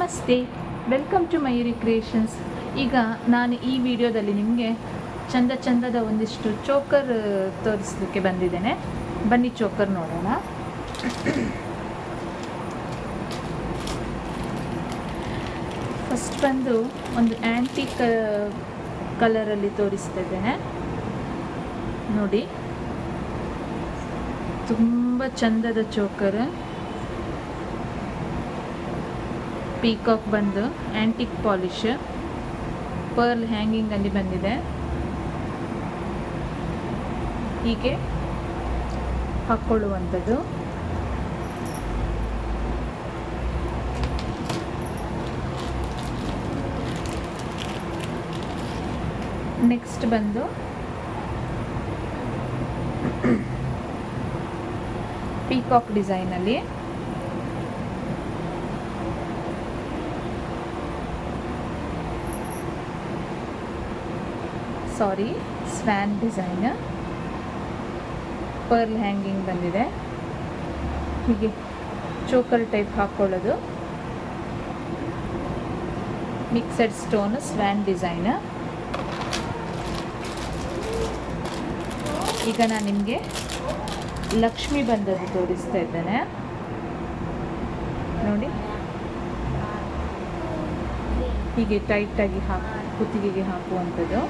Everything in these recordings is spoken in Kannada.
ನಮಸ್ತೆ, ವೆಲ್ಕಮ್ ಟು ಮಯೂರಿ ಕ್ರಿಯೇಷನ್ಸ್. ಈಗ ನಾನು ಈ ವಿಡಿಯೋದಲ್ಲಿ ನಿಮಗೆ ಚಂದದ ಒಂದಿಷ್ಟು ಚೋಕರ್ ತೋರಿಸಲಿಕ್ಕೆ ಬಂದಿದ್ದೇನೆ. ಬನ್ನಿ ಚೋಕರ್ ನೋಡೋಣ. ಫಸ್ಟ್ ಬಂದು ಒಂದು ಆ್ಯಂಟಿಕ್ ಕಲರಲ್ಲಿ ತೋರಿಸ್ತಾ ಇದ್ದೇನೆ ನೋಡಿ. ತುಂಬ ಚಂದದ ಚೋಕರ್. ಪೀಕಾಕ್ ಬಂದು ಆ್ಯಂಟಿಕ್ ಪಾಲಿಶ್, ಪರ್ಲ್ ಹ್ಯಾಂಗಿಂಗಲ್ಲಿ ಬಂದಿದೆ. ಹೀಗೆ ಹಾಕ್ಕೊಳ್ಳುವಂಥದ್ದು. ನೆಕ್ಸ್ಟ್ ಬಂದು ಪೀಕಾಕ್ ಡಿಸೈನಲ್ಲಿ ಸ್ವ್ಯಾನ್ ಡಿಸೈನ್, ಪರ್ಲ್ ಹ್ಯಾಂಗಿಂಗ್ ಬಂದಿದೆ. ಹೀಗೆ ಚೋಕರ್ ಟೈಪ್ ಹಾಕ್ಕೊಳ್ಳೋದು. Mixed stone swan design. ಈಗ ನಾನು ನಿಮಗೆ ಲಕ್ಷ್ಮಿ ಬಂದದ್ದು ತೋರಿಸ್ತಾ ಇದ್ದೇನೆ ನೋಡಿ. ಹೀಗೆ ಟೈಟಾಗಿ ಕುತ್ತಿಗೆಗೆ ಹಾಕುವಂಥದ್ದು.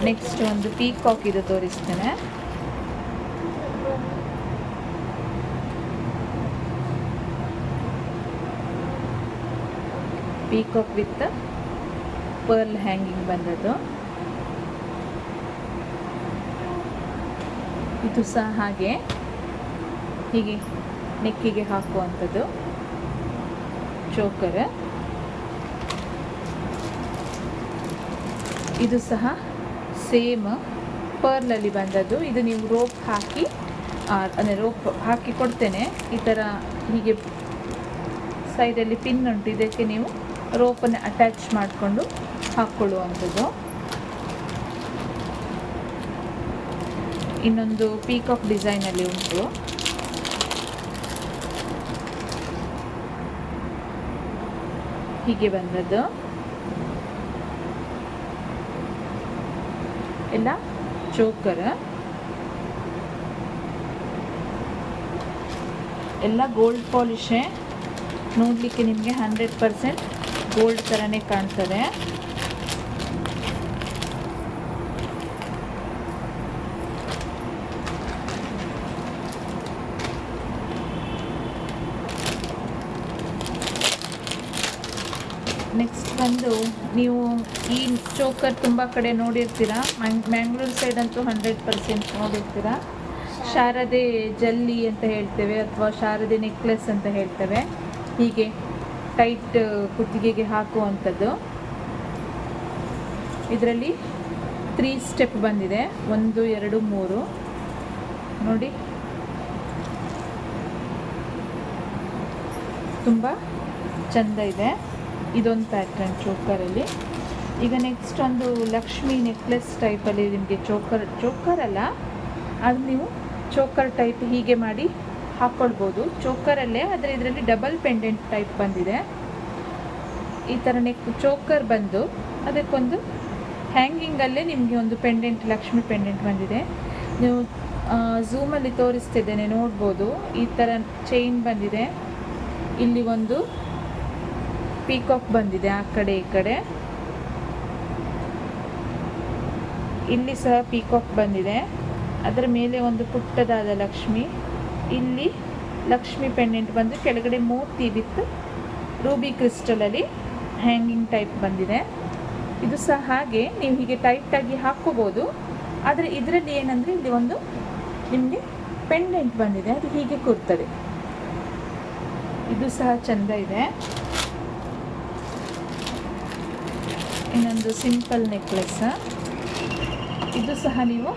ನೆಕ್ಸ್ಟ್ ಒಂದು ಪೀಕಾಕ್ ಇದು ತೋರಿಸ್ತೇನೆ. ಪೀಕಾಕ್ ವಿತ್ ಪರ್ಲ್ ಹ್ಯಾಂಗಿಂಗ್ ಬಂದದ್ದು. ಇದು ಸಹ ಹಾಗೆ ಹೀಗೆ ನೆಕ್ಕಿಗೆ ಹಾಕುವಂಥದ್ದು ಚೋಕರ್. ಇದು ಸಹ ಸೇಮ್ ಪರ್ಲಲ್ಲಿ ಬಂದದ್ದು. ಇದು ನೀವು ರೋಪ್ ಹಾಕಿ ಅಂದರೆ ರೋಪ್ ಹಾಕಿ ಕೊಡ್ತೇನೆ. ಈ ಥರ ಹೀಗೆ ಸೈಡಲ್ಲಿ ಪಿನ್ ಉಂಟು, ಇದಕ್ಕೆ ನೀವು ರೋಪನ್ನು ಅಟ್ಯಾಚ್ ಮಾಡಿಕೊಂಡು ಹಾಕ್ಕೊಳ್ಳುವಂಥದ್ದು. ಇನ್ನೊಂದು ಪೀಕಾಕ್ ಡಿಸೈನಲ್ಲಿ ಉಂಟು. ಹೀಗೆ ಬಂದದ್ದು ಎಲ್ಲ ಚೋಕರ್. ಎಲ್ಲ ಗೋಲ್ಡ್ ಪಾಲಿಶೇ. ನೋಡಲಿಕ್ಕೆ ನಿಮಗೆ 100% ಗೋಲ್ಡ್ ಥರನೇ ಕಾಣ್ತದೆ. ನೆಕ್ಸ್ಟ್ ಬಂದು ನೀವು ಈ ಚೋಕರ್ ತುಂಬ ಕಡೆ ನೋಡಿರ್ತೀರ. ಮ್ಯಾಂಗ್ಳೂರು ಸೈಡ್ ಅಂತೂ 100% ನೋಡಿರ್ತೀರ. ಶಾರದೆ ಜಲ್ಲಿ ಅಂತ ಹೇಳ್ತೇವೆ, ಅಥವಾ ಶಾರದೆ ನೆಕ್ಲೆಸ್ ಅಂತ ಹೇಳ್ತೇವೆ. ಹೀಗೆ ಟೈಟ್ ಕುತ್ತಿಗೆಗೆ ಹಾಕುವಂಥದ್ದು. ಇದರಲ್ಲಿ 3 ಸ್ಟೆಪ್ ಬಂದಿದೆ. 1 2 3 ನೋಡಿ. ತುಂಬ ಚೆಂದ ಇದೆ. ಇದೊಂದು ಪ್ಯಾಟ್ರನ್ ಚೋಕರಲ್ಲಿ. ಈಗ ನೆಕ್ಸ್ಟ್ ಒಂದು ಲಕ್ಷ್ಮಿ ನೆಕ್ಲೆಸ್ ಟೈಪಲ್ಲಿ ನಿಮಗೆ ಚೋಕರ್ ಅಲ್ಲ, ಅದು ನೀವು ಚೋಕರ್ ಟೈಪ್ ಹೀಗೆ ಮಾಡಿ ಹಾಕ್ಕೊಳ್ಬೋದು ಚೋಕರಲ್ಲೇ. ಆದರೆ ಇದರಲ್ಲಿ ಡಬಲ್ ಪೆಂಡೆಂಟ್ ಟೈಪ್ ಬಂದಿದೆ. ಈ ಥರ ಚೋಕರ್ ಬಂದು ಅದಕ್ಕೊಂದು ಹ್ಯಾಂಗಿಂಗಲ್ಲೇ ನಿಮಗೆ ಒಂದು ಪೆಂಡೆಂಟ್, ಲಕ್ಷ್ಮಿ ಪೆಂಡೆಂಟ್ ಬಂದಿದೆ. ನೀವು ಝೂಮಲ್ಲಿ ತೋರಿಸ್ತಿದ್ದೇನೆ ನೋಡ್ಬೋದು. ಈ ಥರ ಚೈನ್ ಬಂದಿದೆ. ಇಲ್ಲಿ ಒಂದು ಪೀಕಾಕ್ ಬಂದಿದೆ ಆ ಕಡೆ ಈ ಕಡೆ. ಇಲ್ಲಿ ಸಹ ಪೀಕಾಕ್ ಬಂದಿದೆ. ಅದರ ಮೇಲೆ ಒಂದು ಪುಟ್ಟದಾದ ಲಕ್ಷ್ಮಿ. ಇಲ್ಲಿ ಲಕ್ಷ್ಮಿ ಪೆಂಡೆಂಟ್ ಬಂದು ಕೆಳಗಡೆ ಮೋತಿ ವಿತ್ ರೂಬಿ ಕ್ರಿಸ್ಟಲಲ್ಲಿ ಹ್ಯಾಂಗಿಂಗ್ ಟೈಪ್ ಬಂದಿದೆ. ಇದು ಸಹ ಹಾಗೆ ನೀವು ಹೀಗೆ ಟೈಟಾಗಿ ಹಾಕ್ಕೋಬೋದು. ಆದರೆ ಇದರಲ್ಲಿ ಏನಂದರೆ ಇಲ್ಲಿ ಒಂದು ನಿಮಗೆ ಪೆಂಡೆಂಟ್ ಬಂದಿದೆ, ಅದು ಹೀಗೆ ಕೂರ್ತದೆ. ಇದು ಸಹ ಚೆಂದ ಇದೆ. ಇನ್ನೊಂದು ಸಿಂಪಲ್ ನೆಕ್ಲೆಸ್. ಇದು ಸಹ ನೀವು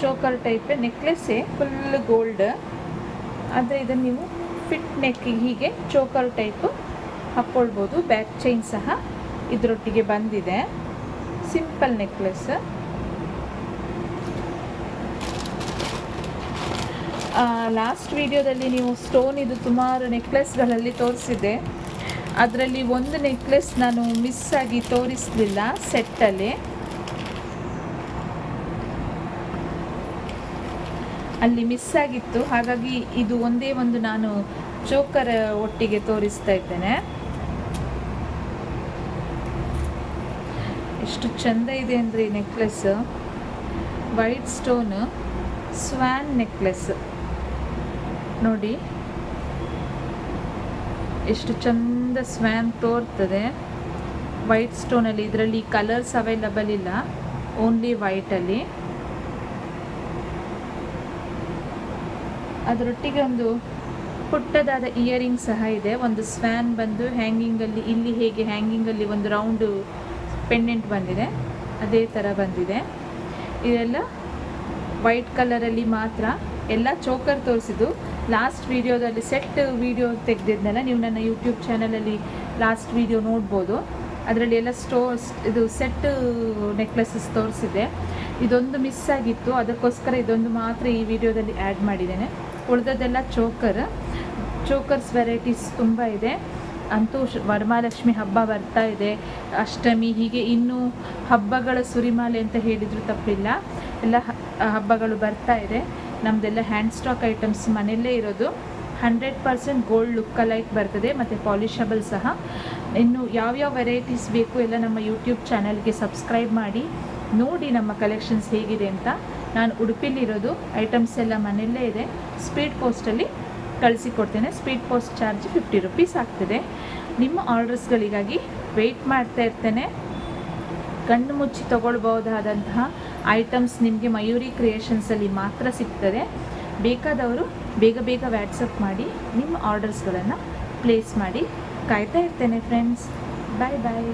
ಚೋಕರ್ ಟೈಪ್ ನೆಕ್ಲೆಸ್ಸೇ, ಫುಲ್ ಗೋಲ್ಡ್. ಆದರೆ ಇದನ್ನು ನೀವು ಫಿಟ್ ನೆಕ್ಕಿಗೆ ಹೀಗೆ ಚೋಕರ್ ಟೈಪ್ ಹಾಕ್ಕೊಳ್ಬೋದು. ಬ್ಯಾಕ್ ಚೈನ್ ಸಹ ಇದರೊಟ್ಟಿಗೆ ಬಂದಿದೆ. Simple necklace. ಲಾಸ್ಟ್ ವಿಡಿಯೋದಲ್ಲಿ ನೀವು ಸ್ಟೋನ್ ಇದು ಸುಮಾರು ನೆಕ್ಲೆಸ್ಗಳಲ್ಲಿ ತೋರಿಸಿದೆ. ಅದರಲ್ಲಿ ಒಂದು ನೆಕ್ಲೆಸ್ ನಾನು ಮಿಸ್ ಆಗಿ ತೋರಿಸಲಿಲ್ಲ ಸೆಟ್ಟಲ್ಲಿ. ಅಲ್ಲಿ ಮಿಸ್ ಆಗಿತ್ತು, ಹಾಗಾಗಿ ಇದು ಒಂದೇ ಒಂದು ನಾನು ಚೋಕರ್ ಒಟ್ಟಿಗೆ ತೋರಿಸ್ತಾ ಇದ್ದೇನೆ. ಎಷ್ಟು ಚೆಂದ ಇದೆ ಅಂದರೆ ಈ necklace. White stone swan necklace ನೋಡಿ, ಎಷ್ಟು ಚಂದ ಸ್ವ್ಯಾನ್ ತೋರ್ತದೆ ವೈಟ್ ಸ್ಟೋನಲ್ಲಿ. ಇದರಲ್ಲಿ ಕಲರ್ಸ್ ಅವೈಲಬಲ್ ಇಲ್ಲ, ಓನ್ಲಿ ವೈಟಲ್ಲಿ. ಅದರೊಟ್ಟಿಗೆ ಒಂದು ಪುಟ್ಟದಾದ ಇಯರಿಂಗ್ ಸಹ ಇದೆ. ಒಂದು ಸ್ವ್ಯಾನ್ ಬಂದು ಹ್ಯಾಂಗಿಂಗಲ್ಲಿ, ಇಲ್ಲಿ ಹೇಗೆ ಹ್ಯಾಂಗಿಂಗಲ್ಲಿ ಒಂದು ರೌಂಡು ಪೆಂಡೆಂಟ್ ಬಂದಿದೆ ಅದೇ ಥರ ಬಂದಿದೆ. ಇದೆಲ್ಲ ವೈಟ್ ಕಲರಲ್ಲಿ ಮಾತ್ರ. ಎಲ್ಲ ಚೋಕರ್ ತೋರಿಸಿದ್ದು ಲಾಸ್ಟ್ ವೀಡಿಯೋದಲ್ಲಿ ಸೆಟ್ ವೀಡಿಯೋ ತೆಗೆದಿದ್ನಲ್ಲ, ನೀವು ನನ್ನ ಯೂಟ್ಯೂಬ್ ಚಾನಲಲ್ಲಿ ಲಾಸ್ಟ್ ವೀಡಿಯೋ ನೋಡ್ಬೋದು. ಅದರಲ್ಲಿ ಎಲ್ಲ ಇದು ಸೆಟ್ ನೆಕ್ಲೆಸಸ್ ತೋರಿಸಿದೆ. ಇದೊಂದು ಮಿಸ್ ಆಗಿತ್ತು, ಅದಕ್ಕೋಸ್ಕರ ಇದೊಂದು ಮಾತ್ರ ಈ ವಿಡಿಯೋದಲ್ಲಿ ಆ್ಯಡ್ ಮಾಡಿದ್ದೇನೆ. ಉಳಿದದ್ದೆಲ್ಲ ಚೋಕರ್ಸ್ ವೆರೈಟೀಸ್ ತುಂಬ ಇದೆ. ಅಂತೂ ವರಮಹಾಲಕ್ಷ್ಮಿ ಹಬ್ಬ ಬರ್ತಾ ಇದೆ, ಅಷ್ಟಮಿ, ಹೀಗೆ ಇನ್ನೂ ಹಬ್ಬಗಳ ಸುರಿಮಾಲೆ ಅಂತ ಹೇಳಿದರೂ ತಪ್ಪಿಲ್ಲ. ಎಲ್ಲ ಹಬ್ಬಗಳು ಬರ್ತಾ ಇದೆ. ನಮ್ಮದೆಲ್ಲ ಹ್ಯಾಂಡ್ ಸ್ಟಾಕ್ ಐಟಮ್ಸ್ ಮನೆಯಲ್ಲೇ ಇರೋದು. 100% ಗೋಲ್ಡ್ ಲುಕ್ ಲೈಕ್ ಬರ್ತದೆ ಮತ್ತು ಪಾಲಿಷಬಲ್ ಸಹ. ಇನ್ನು ಯಾವ್ಯಾವ ವೆರೈಟೀಸ್ ಬೇಕು ಎಲ್ಲ ನಮ್ಮ ಯೂಟ್ಯೂಬ್ ಚಾನಲ್ಗೆ ಸಬ್ಸ್ಕ್ರೈಬ್ ಮಾಡಿ ನೋಡಿ ನಮ್ಮ ಕಲೆಕ್ಷನ್ಸ್ ಹೇಗಿದೆ ಅಂತ. ನಾನು ಉಡುಪಿಲಿರೋದು, ಐಟಮ್ಸ್ ಎಲ್ಲ ಮನೆಯಲ್ಲೇ ಇದೆ. ಸ್ಪೀಡ್ ಪೋಸ್ಟಲ್ಲಿ ಕಳಿಸಿಕೊಡ್ತೇನೆ. ಸ್ಪೀಡ್ ಪೋಸ್ಟ್ ಚಾರ್ಜ್ 50 ರೂಪೀಸ್ ಆಗ್ತದೆ. ನಿಮ್ಮ ಆರ್ಡರ್ಸ್ಗಳಿಗಾಗಿ ವೆಯ್ಟ್ ಮಾಡ್ತಾ ಇರ್ತೇನೆ. ಕಣ್ಣು ಮುಚ್ಚಿ ತೊಗೊಳ್ಬಹುದಾದಂತಹ ಐಟಮ್ಸ್ ನಿಮಗೆ ಮಯೂರಿ ಕ್ರಿಯೇಷನ್ಸಲ್ಲಿ ಮಾತ್ರ ಸಿಗ್ತದೆ. ಬೇಕಾದವರು ಬೇಗ ವ್ಯಾಟ್ಸಪ್ ಮಾಡಿ ನಿಮ್ಮ ಆರ್ಡರ್ಸ್ಗಳನ್ನು ಪ್ಲೇಸ್ ಮಾಡಿ. ಕಾಯ್ತಾ ಇರ್ತೇನೆ ಫ್ರೆಂಡ್ಸ್. ಬಾಯ್ ಬಾಯ್.